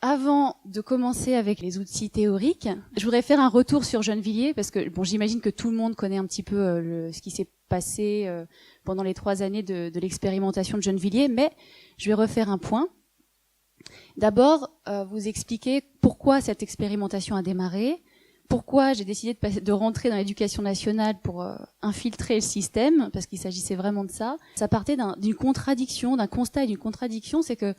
avant de commencer avec les outils théoriques, je voudrais faire un retour sur Gennevilliers, parce que bon, j'imagine que tout le monde connaît un petit peu ce qui s'est passé pendant les 3 années de l'expérimentation de Gennevilliers, mais je vais refaire un point. D'abord, vous expliquer pourquoi cette expérimentation a démarré, pourquoi j'ai décidé de rentrer dans l'éducation nationale pour infiltrer le système, parce qu'il s'agissait vraiment de ça. Ça partait d'une contradiction, d'un constat et d'une contradiction, c'est que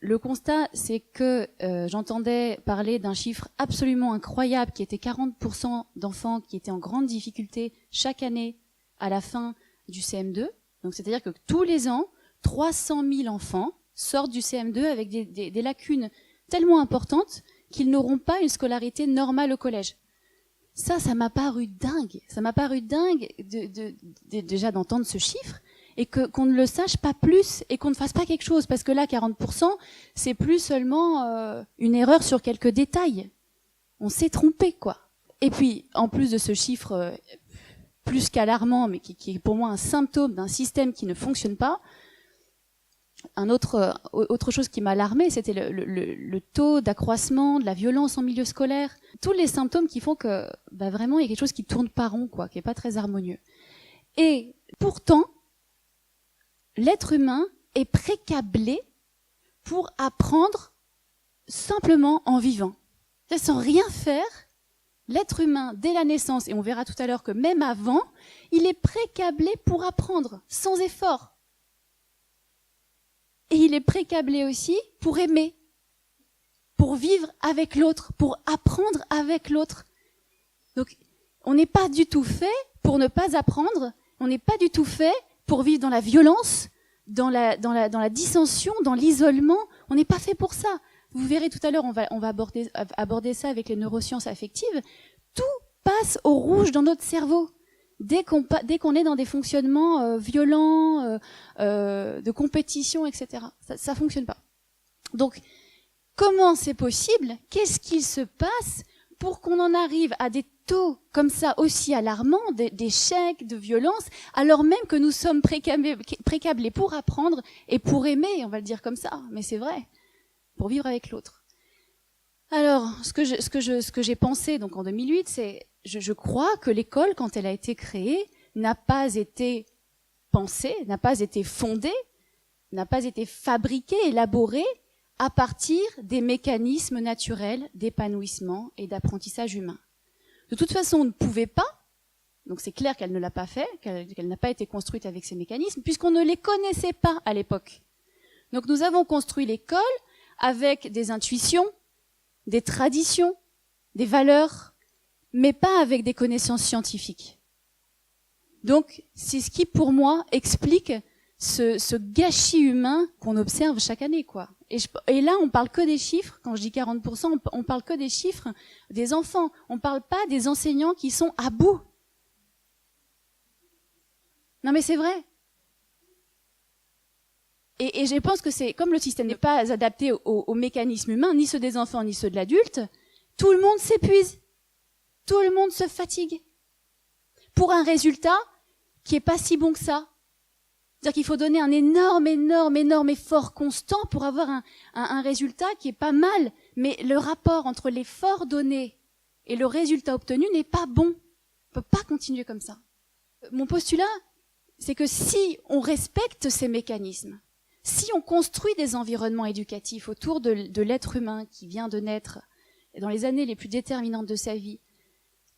le constat, c'est que j'entendais parler d'un chiffre absolument incroyable qui était 40% d'enfants qui étaient en grande difficulté chaque année à la fin du CM2. Donc c'est-à-dire que tous les ans, 300 000 enfants sortent du CM2 avec des lacunes tellement importantes qu'ils n'auront pas une scolarité normale au collège. Ça m'a paru dingue. Ça m'a paru dingue déjà d'entendre ce chiffre et qu'on ne le sache pas plus et qu'on ne fasse pas quelque chose. Parce que là, 40%, c'est plus seulement une erreur sur quelques détails. On s'est trompé, quoi. Et puis, en plus de ce chiffre plus qu'alarmant, mais qui est pour moi un symptôme d'un système qui ne fonctionne pas, autre chose qui m'a alarmée, c'était le taux d'accroissement de la violence en milieu scolaire. Tous les symptômes qui font que vraiment il y a quelque chose qui tourne pas rond, quoi, qui est pas très harmonieux. Et pourtant, l'être humain est précablé pour apprendre simplement en vivant. Sans rien faire, l'être humain, dès la naissance, et on verra tout à l'heure que même avant, il est précablé pour apprendre, sans effort. Et il est précablé aussi pour aimer, pour vivre avec l'autre, pour apprendre avec l'autre. Donc, on n'est pas du tout fait pour ne pas apprendre, on n'est pas du tout fait pour vivre dans la violence, dans la dissension, dans l'isolement. On n'est pas fait pour ça. Vous verrez tout à l'heure, on va aborder ça avec les neurosciences affectives. Tout passe au rouge dans notre cerveau. Dès qu'on est dans des fonctionnements violents, de compétition, etc. Ça fonctionne pas. Donc, comment c'est possible? Qu'est-ce qu'il se passe pour qu'on en arrive à des taux comme ça aussi alarmants, d'échecs, de violence, alors même que nous sommes précablés pour apprendre et pour aimer, on va le dire comme ça, mais c'est vrai, pour vivre avec l'autre. Alors, ce que j'ai pensé donc en 2008, c'est je crois que l'école, quand elle a été créée, n'a pas été pensée, n'a pas été fondée, n'a pas été fabriquée, élaborée à partir des mécanismes naturels d'épanouissement et d'apprentissage humain. De toute façon, on ne pouvait pas, donc c'est clair qu'elle ne l'a pas fait, qu'elle n'a pas été construite avec ces mécanismes, puisqu'on ne les connaissait pas à l'époque. Donc nous avons construit l'école avec des intuitions, des traditions, des valeurs, mais pas avec des connaissances scientifiques. Donc, c'est ce qui, pour moi, explique ce gâchis humain qu'on observe chaque année, quoi. Et là, on parle que des chiffres. Quand je dis 40%, on parle que des chiffres des enfants. On parle pas des enseignants qui sont à bout. Non, mais c'est vrai. Et je pense que c'est, comme le système n'est pas adapté aux mécanismes humains, ni ceux des enfants, ni ceux de l'adulte, tout le monde s'épuise. Tout le monde se fatigue pour un résultat qui est pas si bon que ça. C'est-à-dire qu'il faut donner un énorme effort constant pour avoir un résultat qui est pas mal, mais le rapport entre l'effort donné et le résultat obtenu n'est pas bon. On peut pas continuer comme ça. Mon postulat, c'est que si on respecte ces mécanismes, si on construit des environnements éducatifs autour de l'être humain qui vient de naître dans les années les plus déterminantes de sa vie,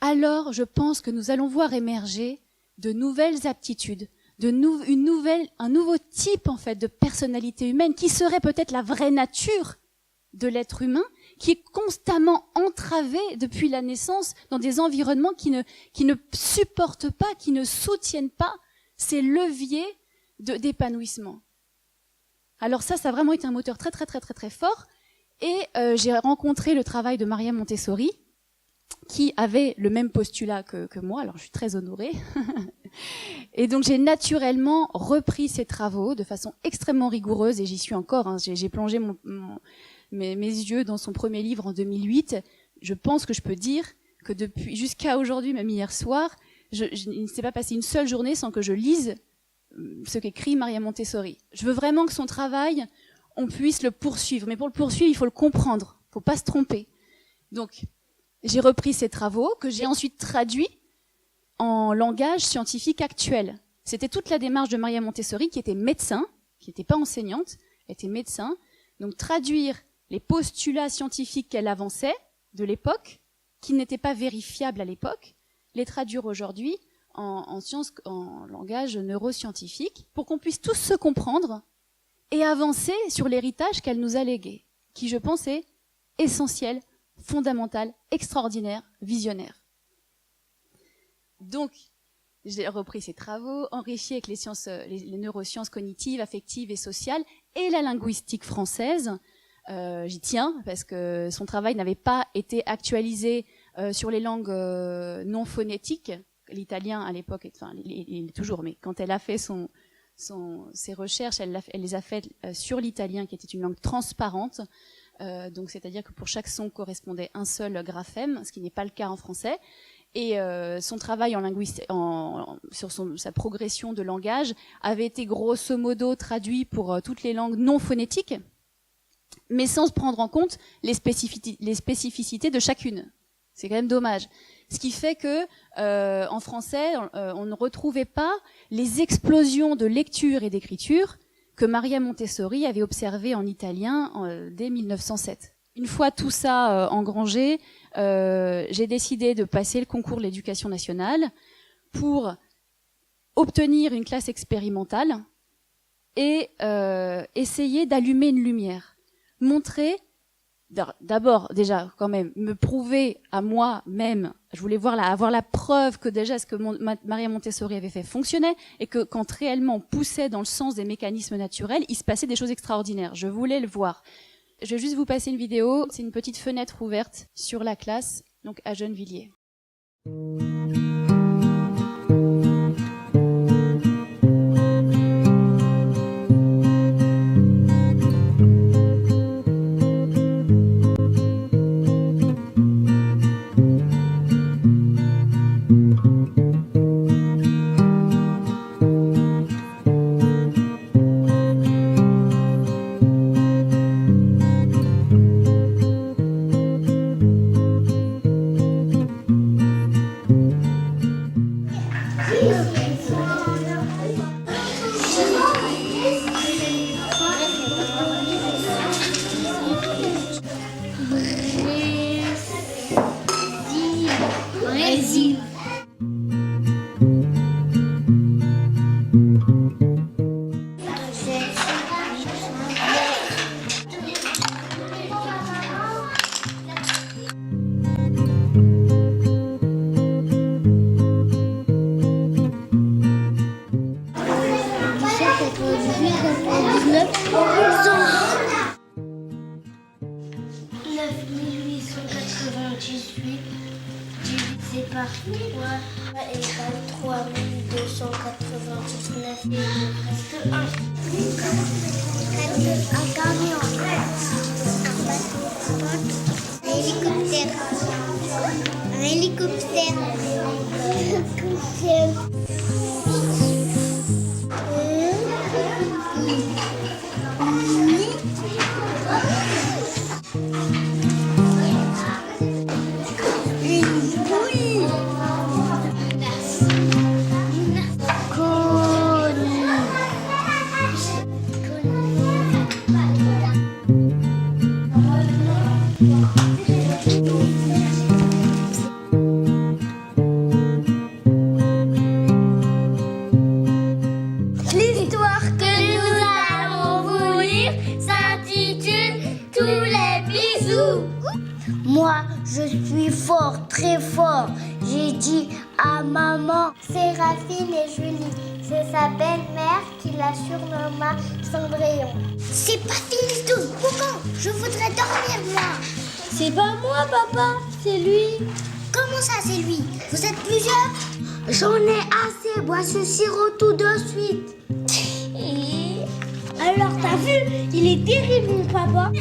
alors je pense que nous allons voir émerger de nouvelles aptitudes, un nouveau type en fait de personnalité humaine qui serait peut-être la vraie nature de l'être humain, qui est constamment entravé depuis la naissance dans des environnements qui ne supportent pas, qui ne soutiennent pas ces leviers d'épanouissement. Alors ça a vraiment été un moteur très fort. Et j'ai rencontré le travail de Maria Montessori, qui avait le même postulat que moi, alors je suis très honorée. Et donc j'ai naturellement repris ses travaux de façon extrêmement rigoureuse, et j'y suis encore, hein. J'ai plongé mes yeux dans son premier livre en 2008. Je pense que je peux dire que depuis jusqu'à aujourd'hui, même hier soir, il ne s'est pas passé une seule journée sans que je lise ce qu'écrit Maria Montessori. Je veux vraiment que son travail, on puisse le poursuivre, mais pour le poursuivre, il faut le comprendre. Faut pas se tromper. Donc, j'ai repris ces travaux que j'ai ensuite traduits en langage scientifique actuel. C'était toute la démarche de Maria Montessori, qui était médecin, qui n'était pas enseignante, elle était médecin. Donc, traduire les postulats scientifiques qu'elle avançait de l'époque, qui n'étaient pas vérifiables à l'époque, les traduire aujourd'hui en langage neuroscientifique, pour qu'on puisse tous se comprendre et avancer sur l'héritage qu'elle nous a légué, qui, je pense, est essentiel, fondamental, extraordinaire, visionnaire. Donc, j'ai repris ces travaux, enrichis avec les neurosciences cognitives, affectives et sociales, et la linguistique française. J'y tiens, parce que son travail n'avait pas été actualisé sur les langues non phonétiques. L'italien, à l'époque, enfin, il est toujours, mais quand elle a fait ses recherches, elle les a faites sur l'italien, qui était une langue transparente. Donc, c'est-à-dire que pour chaque son correspondait un seul graphème, ce qui n'est pas le cas en français. Et son travail sur sa progression de langage avait été grosso modo traduit pour toutes les langues non phonétiques, mais sans se prendre en compte les spécificités de chacune. C'est quand même dommage. Ce qui fait que en français, on ne retrouvait pas les explosions de lecture et d'écriture que Maria Montessori avait observées en italien dès 1907. Une fois tout ça engrangé, j'ai décidé de passer le concours de l'éducation nationale pour obtenir une classe expérimentale et essayer d'allumer une lumière. Montrer, d'abord déjà quand même, me prouver à moi-même, je voulais avoir la preuve que déjà ce que Maria Montessori avait fait fonctionnait et que quand réellement on poussait dans le sens des mécanismes naturels, il se passait des choses extraordinaires. Je voulais le voir. Je vais juste vous passer une vidéo, c'est une petite fenêtre ouverte sur la classe, donc à Gennevilliers. Brésil. Divisé par 3 égale 3299 et il me reste 1. Un camion. Un hélicoptère. Un hélicoptère. L'histoire que nous allons vous lire s'intitule Tous les bisous. Moi, je suis fort, très fort. J'ai dit à maman, Séraphine et Julie. C'est sa belle-mère qui la surnomma Cendrillon. C'est pas fini tout. Pourquoi? Je voudrais dormir, moi. C'est pas moi, papa. C'est lui. Comment ça, c'est lui? Vous êtes plusieurs? J'en ai assez. Bois ce sirop tout de suite. Alors, t'as vu? Il est terrible, mon papa.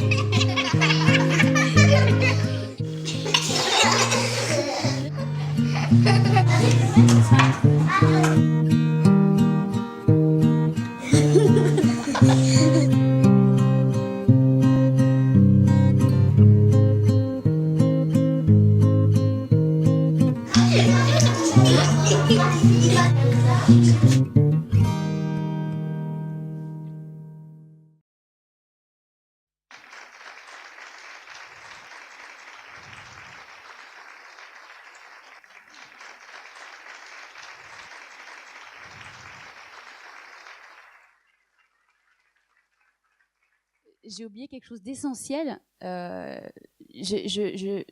j'ai oublié quelque chose d'essentiel.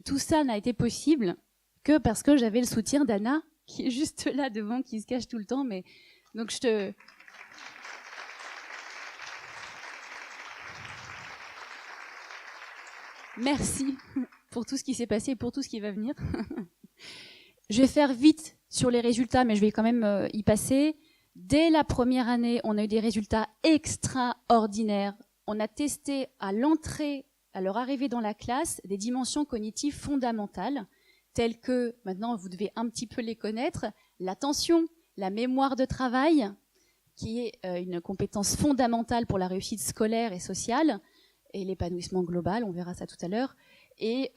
Tout ça n'a été possible que parce que j'avais le soutien d'Anna, qui est juste là devant, qui se cache tout le temps. Mais donc merci pour tout ce qui s'est passé et pour tout ce qui va venir. Je vais faire vite sur les résultats, mais je vais quand même y passer. Dès la première année, on a eu des résultats extraordinaires. On a testé à l'entrée, à leur arrivée dans la classe, des dimensions cognitives fondamentales, telles que, maintenant vous devez un petit peu les connaître, l'attention, la mémoire de travail, qui est une compétence fondamentale pour la réussite scolaire et sociale, et l'épanouissement global, on verra ça tout à l'heure, et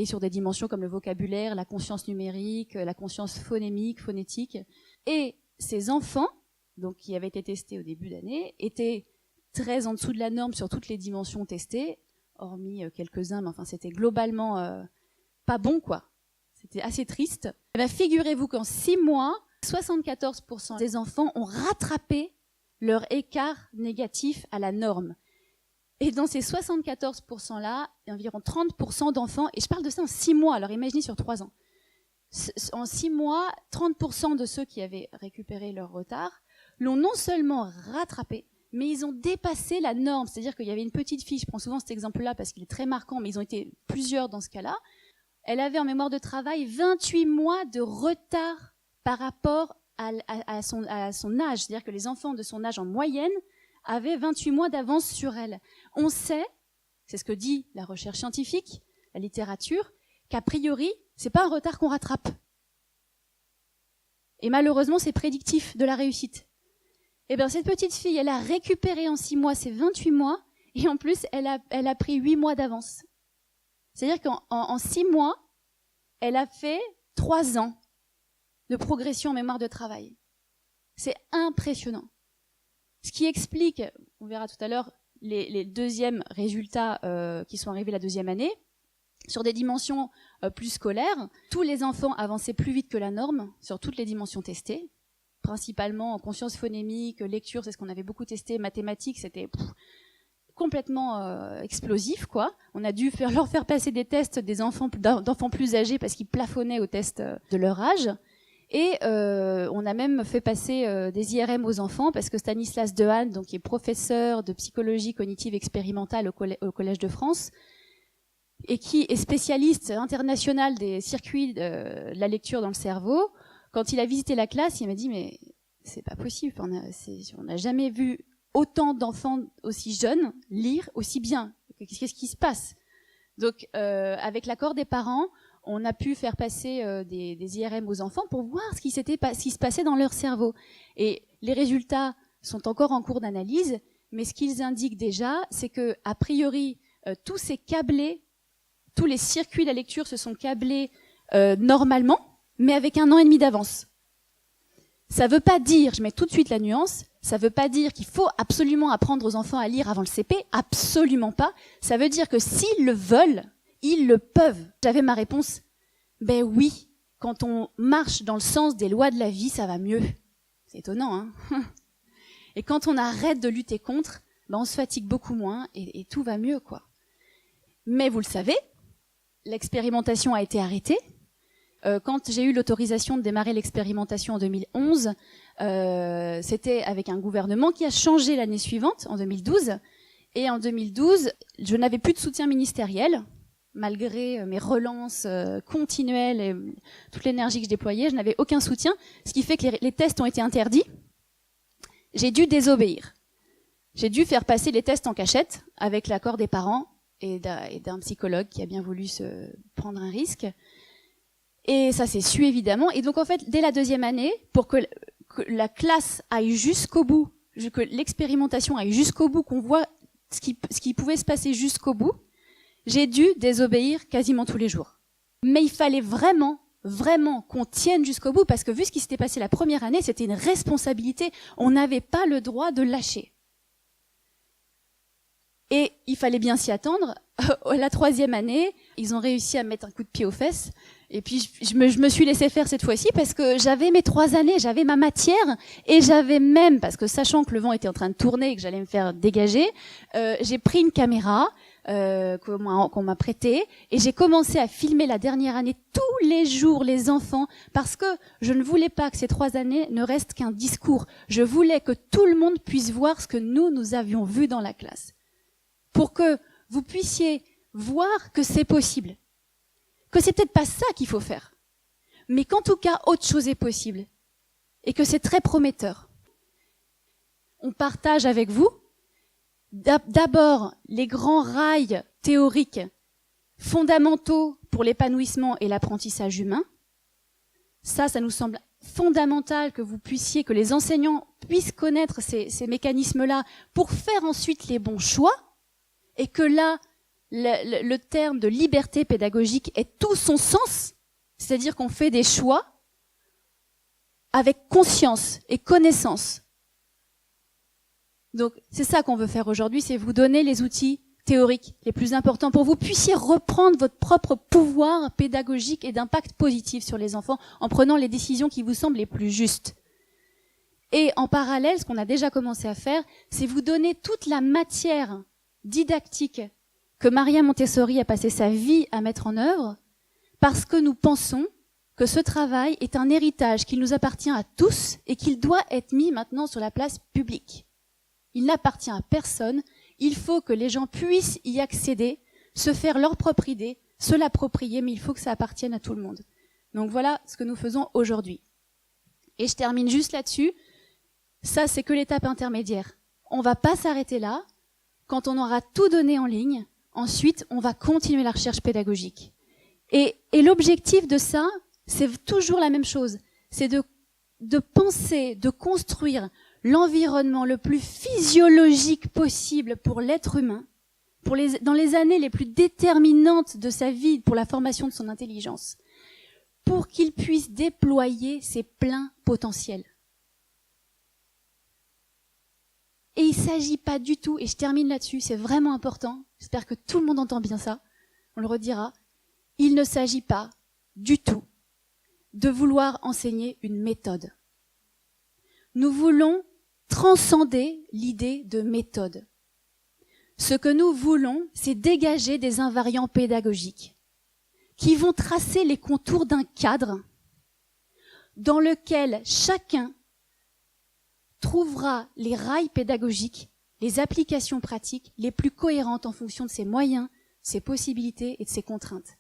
sur des dimensions comme le vocabulaire, la conscience numérique, la conscience phonémique, phonétique. Et ces enfants, donc qui avaient été testés au début d'année, étaient très en dessous de la norme sur toutes les dimensions testées, hormis quelques-uns, mais enfin c'était globalement pas bon, quoi. C'était assez triste. Et bien, figurez-vous qu'en 6 mois, 74% des enfants ont rattrapé leur écart négatif à la norme. Et dans ces 74%-là, il y a environ 30% d'enfants, et je parle de ça en 6 mois, alors imaginez sur 3 ans. En 6 mois, 30% de ceux qui avaient récupéré leur retard l'ont non seulement rattrapé, mais ils ont dépassé la norme. C'est-à-dire qu'il y avait une petite fille, je prends souvent cet exemple-là parce qu'il est très marquant, mais ils ont été plusieurs dans ce cas-là. Elle avait en mémoire de travail 28 mois de retard par rapport à son âge. C'est-à-dire que les enfants de son âge en moyenne avaient 28 mois d'avance sur elle. On sait, c'est ce que dit la recherche scientifique, la littérature, qu'a priori, c'est pas un retard qu'on rattrape. Et malheureusement, c'est prédictif de la réussite. Eh bien, cette petite fille, elle a récupéré en 6 mois ses 28 mois, et en plus, elle a pris 8 mois d'avance. C'est-à-dire qu'en 6 mois, elle a fait 3 ans de progression en mémoire de travail. C'est impressionnant. Ce qui explique, on verra tout à l'heure, les deuxièmes résultats qui sont arrivés la deuxième année, sur des dimensions plus scolaires. Tous les enfants avançaient plus vite que la norme sur toutes les dimensions testées, principalement en conscience phonémique, lecture, c'est ce qu'on avait beaucoup testé, mathématiques, c'était complètement explosif, quoi. On a dû leur faire passer des tests d'enfants plus âgés parce qu'ils plafonnaient aux tests de leur âge. Et on a même fait passer des IRM aux enfants parce que Stanislas Dehaene, donc qui est professeur de psychologie cognitive expérimentale au Collège de France et qui est spécialiste international des circuits de la lecture dans le cerveau, quand il a visité la classe, il m'a dit mais c'est pas possible, on n'a jamais vu autant d'enfants aussi jeunes lire aussi bien. Qu'est-ce qui se passe? Donc avec l'accord des parents, on a pu faire passer des IRM aux enfants pour voir ce qui se passait dans leur cerveau. Et les résultats sont encore en cours d'analyse, mais ce qu'ils indiquent déjà, c'est que a priori tout s'est câblé, tous les circuits de la lecture se sont câblés normalement, mais avec 1 an et demi d'avance. Ça veut pas dire, je mets tout de suite la nuance, ça veut pas dire qu'il faut absolument apprendre aux enfants à lire avant le CP, absolument pas. Ça veut dire que s'ils le veulent, ils le peuvent. J'avais ma réponse. Ben oui, quand on marche dans le sens des lois de la vie, ça va mieux. C'est étonnant, hein? Et quand on arrête de lutter contre, ben on se fatigue beaucoup moins et tout va mieux, quoi. Mais vous le savez, l'expérimentation a été arrêtée. Quand j'ai eu l'autorisation de démarrer l'expérimentation en 2011, c'était avec un gouvernement qui a changé l'année suivante, en 2012. Et en 2012, je n'avais plus de soutien ministériel. Malgré mes relances continuelles et toute l'énergie que je déployais, je n'avais aucun soutien, ce qui fait que les tests ont été interdits. J'ai dû désobéir. J'ai dû faire passer les tests en cachette avec l'accord des parents et d'un psychologue qui a bien voulu se prendre un risque. Et ça s'est su évidemment. Et donc en fait, dès la deuxième année, pour que la classe aille jusqu'au bout, que l'expérimentation aille jusqu'au bout, qu'on voit ce qui pouvait se passer jusqu'au bout, j'ai dû désobéir quasiment tous les jours. Mais il fallait vraiment qu'on tienne jusqu'au bout, parce que vu ce qui s'était passé la première année, c'était une responsabilité. On n'avait pas le droit de lâcher. Et il fallait bien s'y attendre. La troisième année, ils ont réussi à mettre un coup de pied aux fesses. Et puis je me suis laissé faire cette fois-ci parce que j'avais mes 3 années, j'avais ma matière et j'avais même, parce que sachant que le vent était en train de tourner et que j'allais me faire dégager, j'ai pris une caméra qu'on m'a prêtée et j'ai commencé à filmer la dernière année tous les jours les enfants parce que je ne voulais pas que ces 3 années ne restent qu'un discours. Je voulais que tout le monde puisse voir ce que nous avions vu dans la classe. Pour que vous puissiez voir que c'est possible. Que c'est peut-être pas ça qu'il faut faire, mais qu'en tout cas, autre chose est possible, et que c'est très prometteur. On partage avec vous, d'abord, les grands rails théoriques fondamentaux pour l'épanouissement et l'apprentissage humain. Ça nous semble fondamental que vous puissiez, que les enseignants puissent connaître ces mécanismes-là pour faire ensuite les bons choix, et que là, le terme de liberté pédagogique ait tout son sens, c'est-à-dire qu'on fait des choix avec conscience et connaissance. Donc c'est ça qu'on veut faire aujourd'hui, c'est vous donner les outils théoriques les plus importants pour que vous puissiez reprendre votre propre pouvoir pédagogique et d'impact positif sur les enfants en prenant les décisions qui vous semblent les plus justes. Et en parallèle, ce qu'on a déjà commencé à faire, c'est vous donner toute la matière didactique que Maria Montessori a passé sa vie à mettre en œuvre, parce que nous pensons que ce travail est un héritage qui nous appartient à tous et qu'il doit être mis maintenant sur la place publique. Il n'appartient à personne, il faut que les gens puissent y accéder, se faire leur propre idée, se l'approprier, mais il faut que ça appartienne à tout le monde. Donc voilà ce que nous faisons aujourd'hui. Et je termine juste là-dessus, ça c'est que l'étape intermédiaire. On ne va pas s'arrêter là, quand on aura tout donné en ligne. Ensuite, on va continuer la recherche pédagogique. Et l'objectif de ça, c'est toujours la même chose. C'est de penser, de construire l'environnement le plus physiologique possible pour l'être humain, dans les années les plus déterminantes de sa vie, pour la formation de son intelligence, pour qu'il puisse déployer ses pleins potentiels. Et il ne s'agit pas du tout, et je termine là-dessus, c'est vraiment important, j'espère que tout le monde entend bien ça, on le redira, il ne s'agit pas du tout de vouloir enseigner une méthode. Nous voulons transcender l'idée de méthode. Ce que nous voulons, c'est dégager des invariants pédagogiques qui vont tracer les contours d'un cadre dans lequel chacun trouvera les rails pédagogiques, les applications pratiques les plus cohérentes en fonction de ses moyens, ses possibilités et de ses contraintes.